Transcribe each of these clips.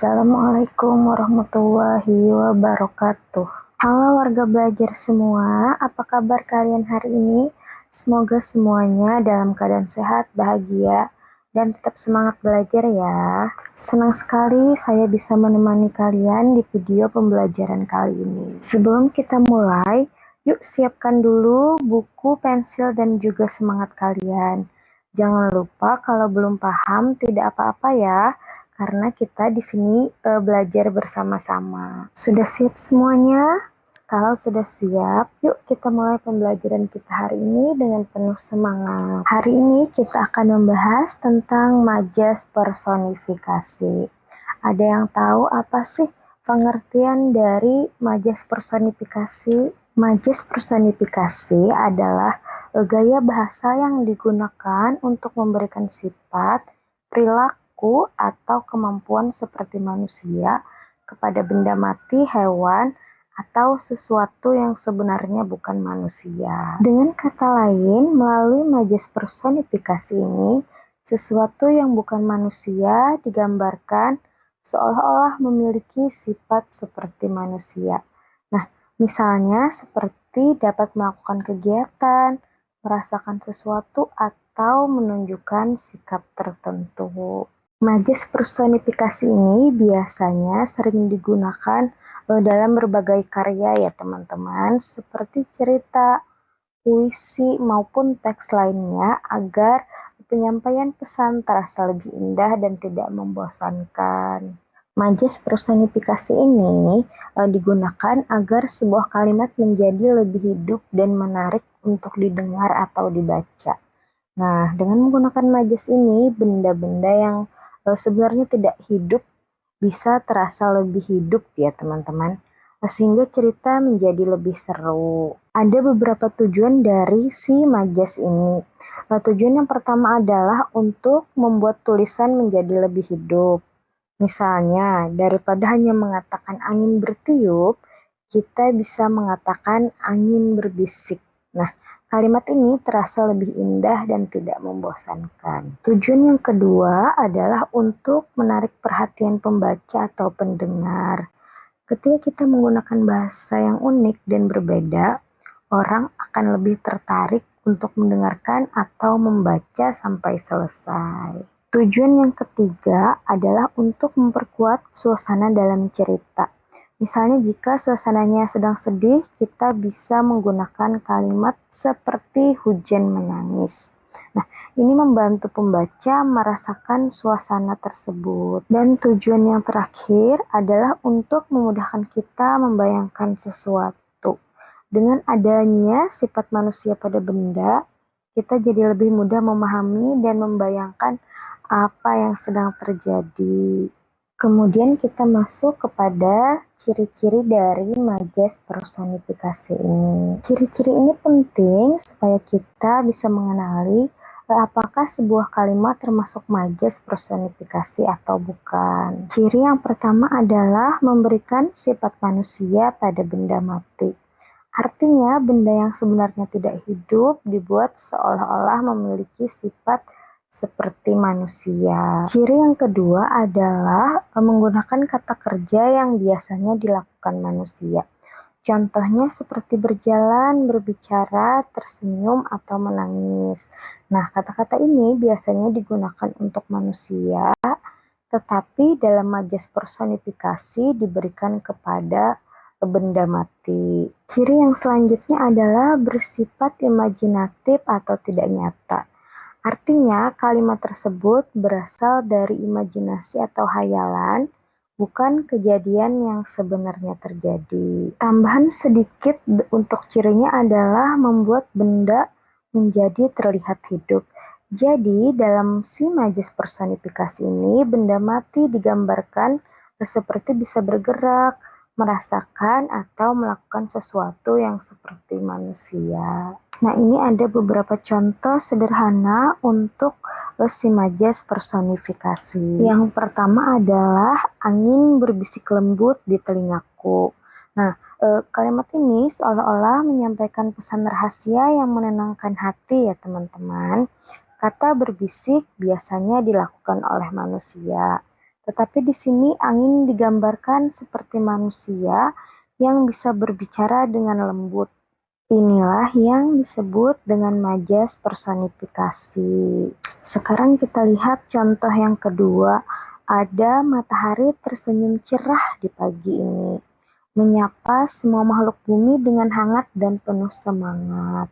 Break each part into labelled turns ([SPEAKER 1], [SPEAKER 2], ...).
[SPEAKER 1] Assalamualaikum warahmatullahi wabarakatuh. Halo warga belajar semua, apa kabar kalian hari ini? Semoga semuanya dalam keadaan sehat, bahagia, dan tetap semangat belajar ya. Senang sekali saya bisa menemani kalian di video pembelajaran kali ini. Sebelum kita mulai, yuk siapkan dulu buku, pensil, dan juga semangat kalian. Jangan lupa kalau belum paham tidak apa-apa ya, karena kita di sini belajar bersama-sama. Sudah siap semuanya? Kalau sudah siap, yuk kita mulai pembelajaran kita hari ini dengan penuh semangat. Hari ini kita akan membahas tentang majas personifikasi. Ada yang tahu apa sih pengertian dari majas personifikasi? Majas personifikasi adalah gaya bahasa yang digunakan untuk memberikan sifat, perilaku, atau kemampuan seperti manusia kepada benda mati, hewan, atau sesuatu yang sebenarnya bukan manusia. Dengan kata lain, melalui majas personifikasi ini, sesuatu yang bukan manusia digambarkan seolah-olah memiliki sifat seperti manusia. Nah, misalnya seperti dapat melakukan kegiatan, merasakan sesuatu, atau menunjukkan sikap tertentu. Majas personifikasi ini biasanya sering digunakan dalam berbagai karya ya teman-teman, seperti cerita, puisi, maupun teks lainnya agar penyampaian pesan terasa lebih indah dan tidak membosankan. Majas personifikasi ini digunakan agar sebuah kalimat menjadi lebih hidup dan menarik untuk didengar atau dibaca. Nah, dengan menggunakan majas ini, benda-benda yang sebenarnya tidak hidup bisa terasa lebih hidup ya teman-teman, sehingga cerita menjadi lebih seru. Ada beberapa tujuan dari si majas ini. Tujuan yang pertama adalah untuk membuat tulisan menjadi lebih hidup. Misalnya, daripada hanya mengatakan angin bertiup, kita bisa mengatakan angin berbisik. Nah, kalimat ini terasa lebih indah dan tidak membosankan. Tujuan yang kedua adalah untuk menarik perhatian pembaca atau pendengar. Ketika kita menggunakan bahasa yang unik dan berbeda, orang akan lebih tertarik untuk mendengarkan atau membaca sampai selesai. Tujuan yang ketiga adalah untuk memperkuat suasana dalam cerita. Misalnya jika suasananya sedang sedih, kita bisa menggunakan kalimat seperti hujan menangis. Nah, ini membantu pembaca merasakan suasana tersebut. Dan tujuan yang terakhir adalah untuk memudahkan kita membayangkan sesuatu. Dengan adanya sifat manusia pada benda, kita jadi lebih mudah memahami dan membayangkan apa yang sedang terjadi. Kemudian kita masuk kepada ciri-ciri dari majas personifikasi ini. Ciri-ciri ini penting supaya kita bisa mengenali apakah sebuah kalimat termasuk majas personifikasi atau bukan. Ciri yang pertama adalah memberikan sifat manusia pada benda mati. Artinya, benda yang sebenarnya tidak hidup dibuat seolah-olah memiliki sifat seperti manusia. Ciri yang kedua adalah menggunakan kata kerja yang biasanya dilakukan manusia. Contohnya seperti berjalan, berbicara, tersenyum, atau menangis. Nah, kata-kata ini biasanya digunakan untuk manusia, tetapi dalam majas personifikasi diberikan kepada benda mati. Ciri yang selanjutnya adalah bersifat imajinatif atau tidak nyata. Artinya, kalimat tersebut berasal dari imajinasi atau hayalan, bukan kejadian yang sebenarnya terjadi. Tambahan sedikit untuk cirinya adalah membuat benda menjadi terlihat hidup. Jadi, dalam si majas personifikasi ini, benda mati digambarkan seperti bisa bergerak, merasakan, atau melakukan sesuatu yang seperti manusia. Nah, ini ada beberapa contoh sederhana untuk si majas personifikasi. Yang pertama adalah angin berbisik lembut di telingaku. Nah, kalimat ini seolah-olah menyampaikan pesan rahasia yang menenangkan hati ya teman-teman. Kata berbisik biasanya dilakukan oleh manusia. Tetapi di sini angin digambarkan seperti manusia yang bisa berbicara dengan lembut. Inilah yang disebut dengan majas personifikasi. Sekarang kita lihat contoh yang kedua. Ada matahari tersenyum cerah di pagi ini, menyapa semua makhluk bumi dengan hangat dan penuh semangat.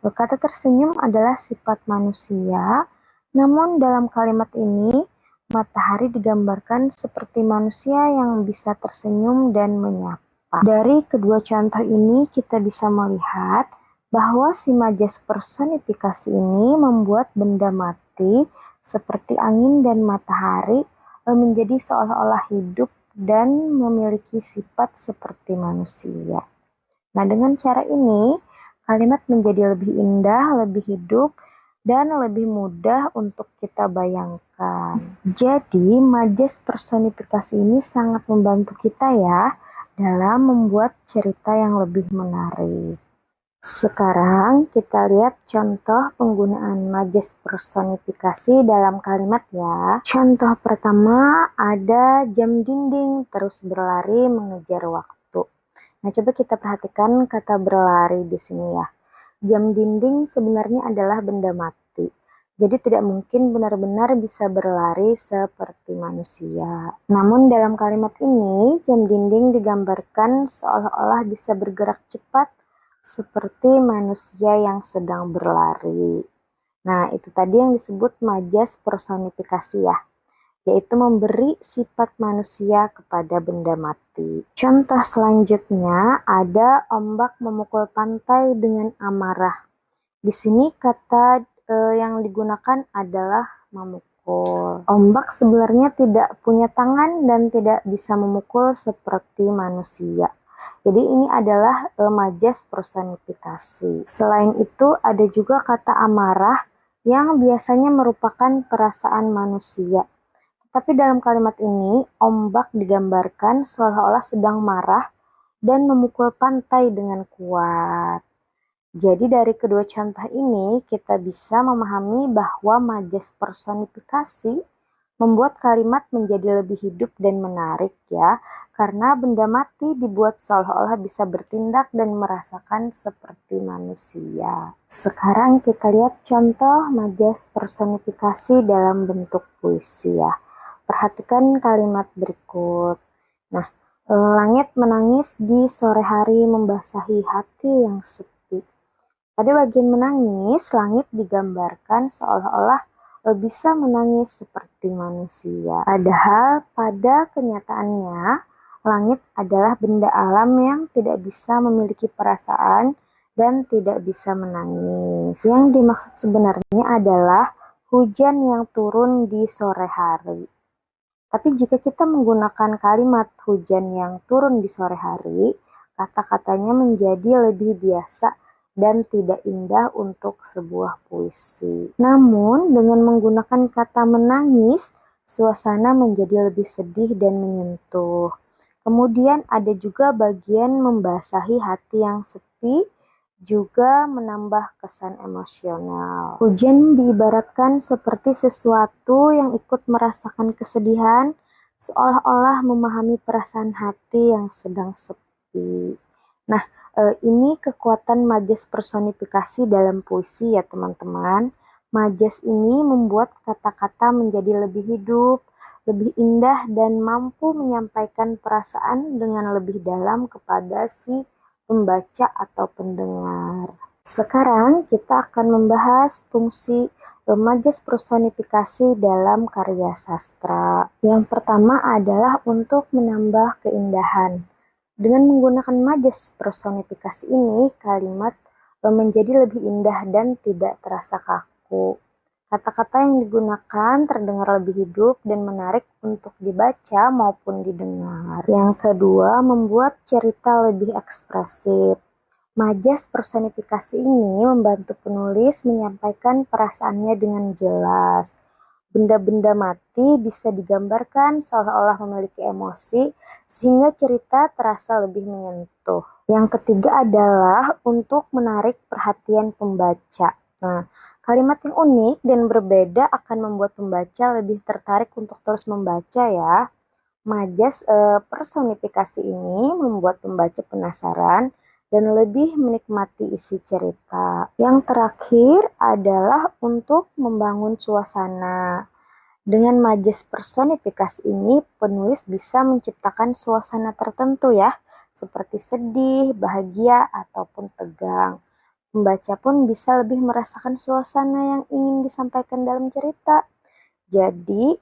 [SPEAKER 1] Kata tersenyum adalah sifat manusia, namun dalam kalimat ini, matahari digambarkan seperti manusia yang bisa tersenyum dan menyapa. Dari kedua contoh ini, kita bisa melihat bahwa si majas personifikasi ini membuat benda mati seperti angin dan matahari menjadi seolah-olah hidup dan memiliki sifat seperti manusia. Nah, dengan cara ini, kalimat menjadi lebih indah, lebih hidup, dan lebih mudah untuk kita bayangkan. Jadi, majas personifikasi ini sangat membantu kita ya dalam membuat cerita yang lebih menarik. Sekarang kita lihat contoh penggunaan majas personifikasi dalam kalimat ya. Contoh pertama ada jam dinding terus berlari mengejar waktu. Nah, coba kita perhatikan kata berlari di sini ya. Jam dinding sebenarnya adalah benda mati. Jadi tidak mungkin benar-benar bisa berlari seperti manusia. Namun dalam kalimat ini, jam dinding digambarkan seolah-olah bisa bergerak cepat seperti manusia yang sedang berlari. Nah, itu tadi yang disebut majas personifikasi ya, yaitu memberi sifat manusia kepada benda mati. Contoh selanjutnya ada ombak memukul pantai dengan amarah. Di sini kata yang digunakan adalah memukul. Ombak sebenarnya tidak punya tangan dan tidak bisa memukul seperti manusia. Jadi ini adalah majas personifikasi. Selain itu ada juga kata amarah yang biasanya merupakan perasaan manusia. Tapi dalam kalimat ini, ombak digambarkan seolah-olah sedang marah dan memukul pantai dengan kuat. Jadi dari kedua contoh ini, kita bisa memahami bahwa majas personifikasi membuat kalimat menjadi lebih hidup dan menarik ya, karena benda mati dibuat seolah-olah bisa bertindak dan merasakan seperti manusia. Sekarang kita lihat contoh majas personifikasi dalam bentuk puisi ya. Perhatikan kalimat berikut. Nah, langit menangis di sore hari membasahi hati yang sepi. Pada bagian menangis, langit digambarkan seolah-olah bisa menangis seperti manusia. Padahal pada kenyataannya, langit adalah benda alam yang tidak bisa memiliki perasaan dan tidak bisa menangis. Yang dimaksud sebenarnya adalah hujan yang turun di sore hari. Tapi jika kita menggunakan kalimat hujan yang turun di sore hari, kata-katanya menjadi lebih biasa dan tidak indah untuk sebuah puisi. Namun, dengan menggunakan kata menangis, suasana menjadi lebih sedih dan menyentuh. Kemudian ada juga bagian membasahi hati yang sepi, juga menambah kesan emosional. Hujan diibaratkan seperti sesuatu yang ikut merasakan kesedihan, seolah-olah memahami perasaan hati yang sedang sepi. Nah, ini kekuatan majas personifikasi dalam puisi ya teman-teman. Majas ini membuat kata-kata menjadi lebih hidup, lebih indah, dan mampu menyampaikan perasaan dengan lebih dalam kepada si pembaca atau pendengar. Sekarang kita akan membahas fungsi majas personifikasi dalam karya sastra. Yang pertama adalah untuk menambah keindahan. Dengan menggunakan majas personifikasi ini, kalimat menjadi lebih indah dan tidak terasa kaku. Kata-kata yang digunakan terdengar lebih hidup dan menarik untuk dibaca maupun didengar. Yang kedua, membuat cerita lebih ekspresif. Majas personifikasi ini membantu penulis menyampaikan perasaannya dengan jelas. Benda-benda mati bisa digambarkan seolah-olah memiliki emosi, sehingga cerita terasa lebih menyentuh. Yang ketiga adalah untuk menarik perhatian pembaca. Nah, Kalimat yang unik dan berbeda akan membuat pembaca lebih tertarik untuk terus membaca ya. Majas personifikasi ini membuat pembaca penasaran dan lebih menikmati isi cerita. Yang terakhir adalah untuk membangun suasana. Dengan majas personifikasi ini, penulis bisa menciptakan suasana tertentu ya, seperti sedih, bahagia, ataupun tegang. Pembaca pun bisa lebih merasakan suasana yang ingin disampaikan dalam cerita. Jadi,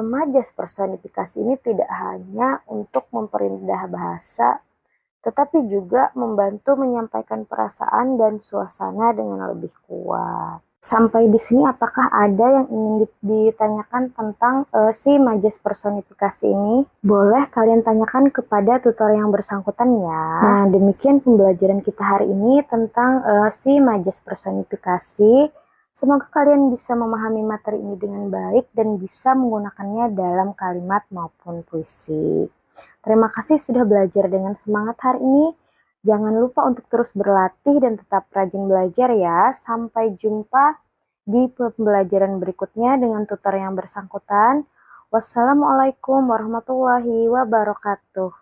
[SPEAKER 1] majas personifikasi ini tidak hanya untuk memperindah bahasa, tetapi juga membantu menyampaikan perasaan dan suasana dengan lebih kuat. Sampai di sini apakah ada yang ingin ditanyakan tentang si majas personifikasi ini? Boleh kalian tanyakan kepada tutor yang bersangkutan ya. Nah, demikian pembelajaran kita hari ini tentang si majas personifikasi. Semoga kalian bisa memahami materi ini dengan baik dan bisa menggunakannya dalam kalimat maupun puisi. Terima kasih sudah belajar dengan semangat hari ini. Jangan lupa untuk terus berlatih dan tetap rajin belajar ya. Sampai jumpa di pembelajaran berikutnya dengan tutor yang bersangkutan. Wassalamualaikum warahmatullahi wabarakatuh.